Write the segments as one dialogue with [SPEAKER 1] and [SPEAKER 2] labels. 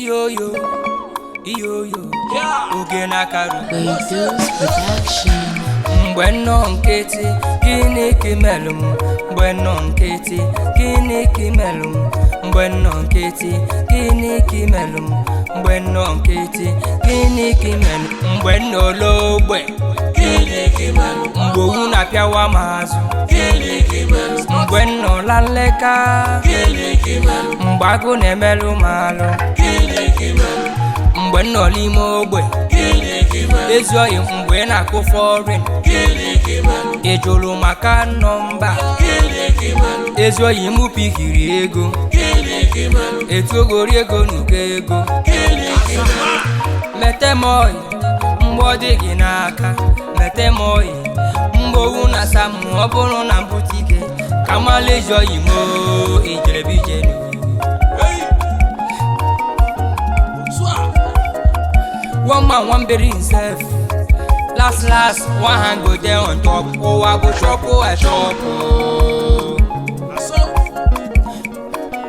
[SPEAKER 1] Yo, oge nakaru
[SPEAKER 2] Reduce production.
[SPEAKER 1] mgbe nnọọ nkịtị gịnị ka imelụ m mgbe nnọọ nkịtị gịnị ka imelụ m mgbe nnọọ nkịtị gịnị ka imelụ m mgbe nnọọ nkịtị gịnị ka imelụ mgbe nnọọ ologbe
[SPEAKER 3] gịnị ka imelụ
[SPEAKER 1] mgbe owu na-apịawa m azụ
[SPEAKER 3] gịnị ka imelụ
[SPEAKER 1] mgbe nnọọ la nleka
[SPEAKER 3] gịnị ka imelụ
[SPEAKER 1] mgbe agụ na-emelụ m alụ
[SPEAKER 3] gịnị ka imelụ
[SPEAKER 1] mgbe nnọọ n'ime ogbe
[SPEAKER 3] gịnị ka imelụ
[SPEAKER 1] ezi oyi mgbe ị na-akụ fọrin
[SPEAKER 3] gịnị ka imelụ
[SPEAKER 1] ị jụrụ maka nọmba
[SPEAKER 3] gịnị ka imelụ
[SPEAKER 1] ezi oyi mụ pikiri ego
[SPEAKER 3] gịnị ka imelụ
[SPEAKER 1] etogori ego n'uko ego
[SPEAKER 3] gịnị ka imelụ
[SPEAKER 1] mete m oyi mgbe ọ dị gị n'aka mete m oyi mgbe owu na-asa m ọ bụrụ na mbute ike ka mala ezi oyi m ijerebijenu one man one bury himself last one hand go there on top I go chop I chop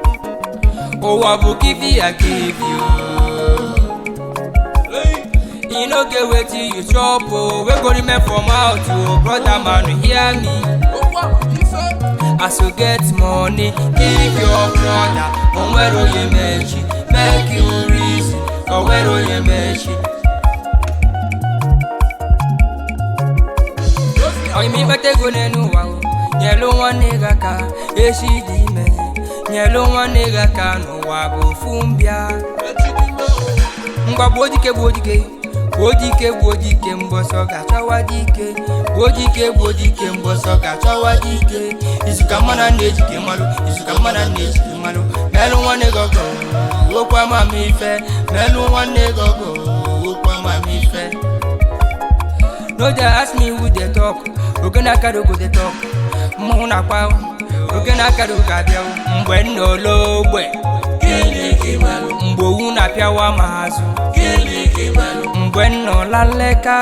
[SPEAKER 1] I go give you I give you you no get wetin you chop we go remain for mouth brother man hear me as you get money give your brother onwere onye mechi make you reason onwere onye mechi oyi mi bete go n'enu ụwa nyelu nwanne gị aka echi dị ime nyelu nwanne gị aka n'ụwa bụ ofu mbịa ngwa gbuo dike gbuo dike gbuo dike gbuo dike mbọsọ ga-achọwa dike gbuo dike gbuo dike mbọsọ ga-achọwa dike izuka mmanụ na-ejike mmalụ izuka mmanụ na-ejike mmalụ melụ nwanne gị ọgọ okwu amamife melụ nwanne gị ọgọ okwu amamife no dey ask me who dey talk oge na-akara ogo dey talk mmanwụ na-akpa oge na-akara ogo abịa mgbe nna ologbe
[SPEAKER 3] gịnị ka imelụ
[SPEAKER 1] mgbe owu na-apịawa m azụ
[SPEAKER 3] gịnị ka imelụ
[SPEAKER 1] mgbe nnọ la nleka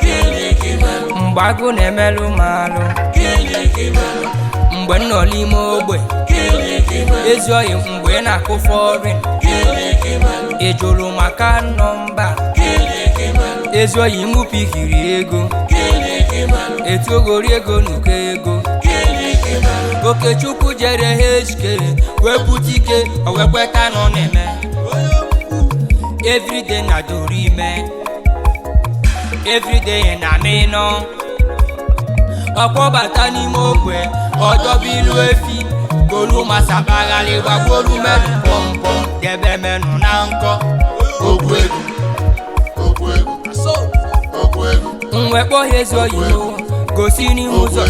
[SPEAKER 3] gịnị ka imelụ
[SPEAKER 1] mgbe agụ na-emelụ m alụ
[SPEAKER 3] gịnị ka imelụ
[SPEAKER 1] mgbe nnọ n'ime ogbe
[SPEAKER 3] gịnị ka imelụ
[SPEAKER 1] ezi oyi mgbe ị na-akụ fọrin
[SPEAKER 3] gịnị ka imelụ
[SPEAKER 1] ị jụrụ maka nọmba
[SPEAKER 3] gịnị ka imelụ
[SPEAKER 1] ezi oyi mụ pikiri ego
[SPEAKER 3] gịnị ka imelụ
[SPEAKER 1] etogori ego n'uko ego
[SPEAKER 3] gịnị ka imelụ
[SPEAKER 1] Okechukwu jere HK wee bute ike o wee kweta na ọ na-eme everyday na doro ime everyday na mịnọ ọkpọbata n'ime ogbe ọdọbilu efi golu masabagharị gbagboru merụ pọmpọm debe menụ na nkọ
[SPEAKER 3] okwu ego okwu ego okwu ego
[SPEAKER 1] mwekpo ya ezi oyibo gosi n'ihu ụzọ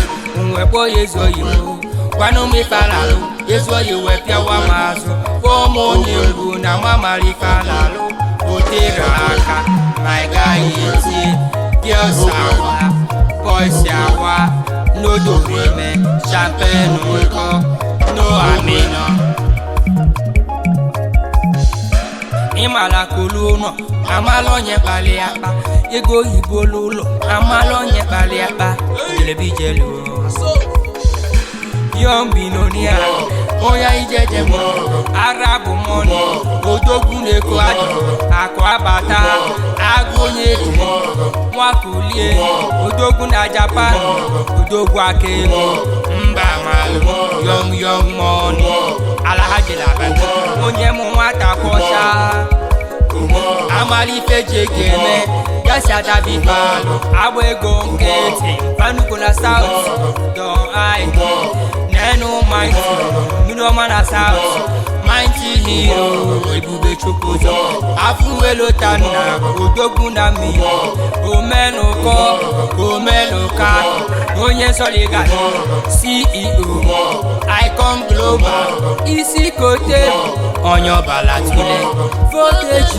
[SPEAKER 1] mwekpo ya ezi oyibo gwanụ m ife alalụ ezi oyi wee pịawa m azụ fọmụ onye egwu na mamara ife alalụ otere aka ma ị gaghị eti girls awa boys awa no dorime champagne nkọ no amino ịmala kolu ụlọ amala onye kpali akpa ego oyibo n'ụlọ amala onye kpali akpa jelebijelu young billionaire onye ijeje m arabu money odogwu na-eko adị akụ abata agụ onye eji nwakulie odogwu na Japan odogwu aka ego mba malụ young money alahajilaba onye mụ nwata kwọcha amalife ji ego eme yasi adabibalụ agba ego nkịtị panugo na South don aidi nenu mighty minoma na South mighty hero ebube chukwuzo afuwelota na odogwu na mmiri omenụkọ omenụka onye nsọliga CEO Icon Global isi kote onye ọbala tule voltage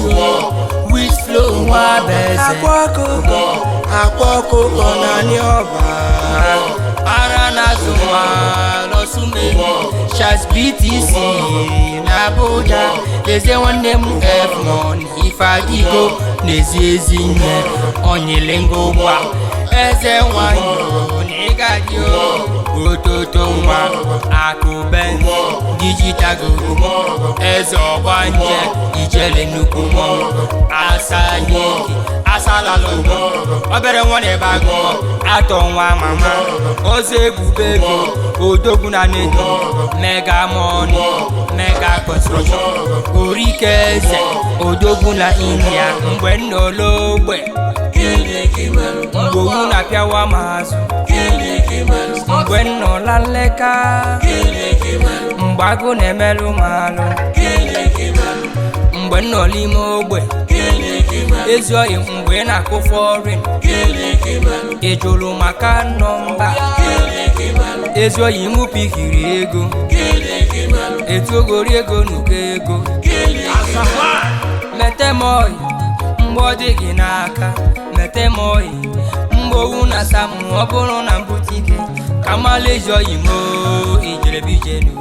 [SPEAKER 1] with flow nwa beze akwa ọkụkọ na ndị ọba ara na-azụ nwa lọsumeni Shaz BTC na Abuja eze nwanne m F-Mon ife adịgo n'ezi ezi nne onyele ngụgwa eze nwanyị na ịgadị ototo nwa akụben digitago eze ọgbanje ijele nnukwu mmọnwụ asaliki asalalụgo obere nwa na-ebe agụ atọ nwa mama ozo ebube ego odogwu na nedo mega money mega construction orike eze odogwu na India mgbe nnologbe mgbe owu na-apịawa m azụ mgbe nnọla nleka mgbe agụ na-emelụ m alụ mgbe nnọla ime ogbe ezi oyi mgbe ị na-akụ fọrin ị jụrụ maka nọmba ezi oyi mụ pikiri ego etu ogori ego nuko ego mete m oyi mgbe ọ dị gị n'aka mete m oyi mgbe owu na sam ọ bụrụ na mbutike ka mala ezi oyi mo ijerebijenu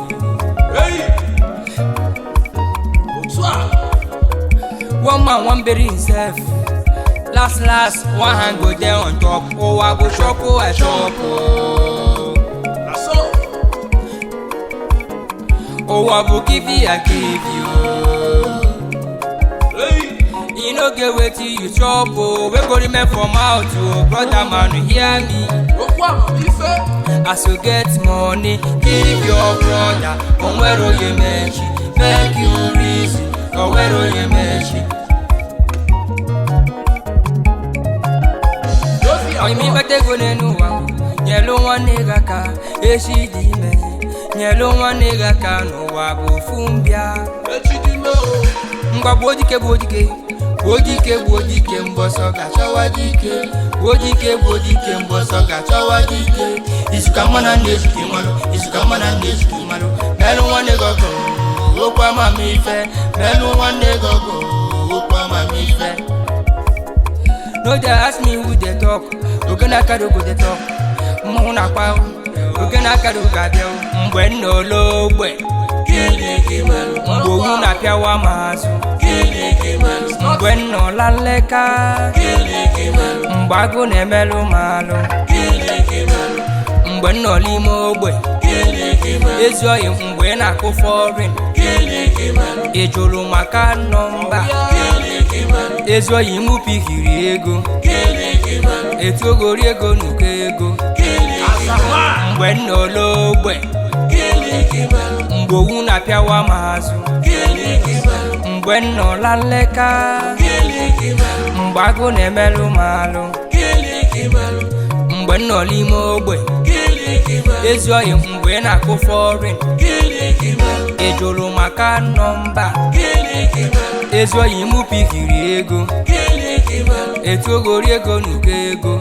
[SPEAKER 1] one man one bury himself last one hand go there on top ụwa bụ chọpụ achọpụ ụwa bụ kivi ya kivi you no get wetin you chop o wey go remain for mouth o brother man hear me as you get money give your brother onwere onye mechi make you reason onwere onye mechi oyimi ikpata ego n'elu ụwa nyelu nwanne gị aka echi dị ime nyelu nwanne gị aka n'ụwa bụ ofu mbịa ngwa bụ odike bụ odike Wodike wodike mboso gachawa dike Wodike wodike mboso gachawa dike Isukamana neshiki malo Isukamana neshiki malo Melu wane gogo Okwa mamife Melu wane gogo Okwa mamife No they ask me who they talk Ogena kado go they talk Muna kwao Ogena kado gabiao Mbwe nologwe mgbe owu na-apịawa m azụ mgbe nnọla nleka mgbe agụ na-emelụ m alụ mgbe nnọla ime ogbe ezi oyi mgbe ị na-akụ fọrin ị jụrụ maka nọmba ezi oyi mụ pikiri ego etu ogori ego nuko ego mgbe nnọla ogbe mgbe owu na-apịawa m azụ mgbe nnọla nleka mgbe agụ na-emelụ m alụ mgbe nnọla ime ogbe ezi oyi mgbe ị na-akụ fọrin ị jụrụ maka nọmba ezi oyi mụ pikiri ego etu ogori ego nuko ego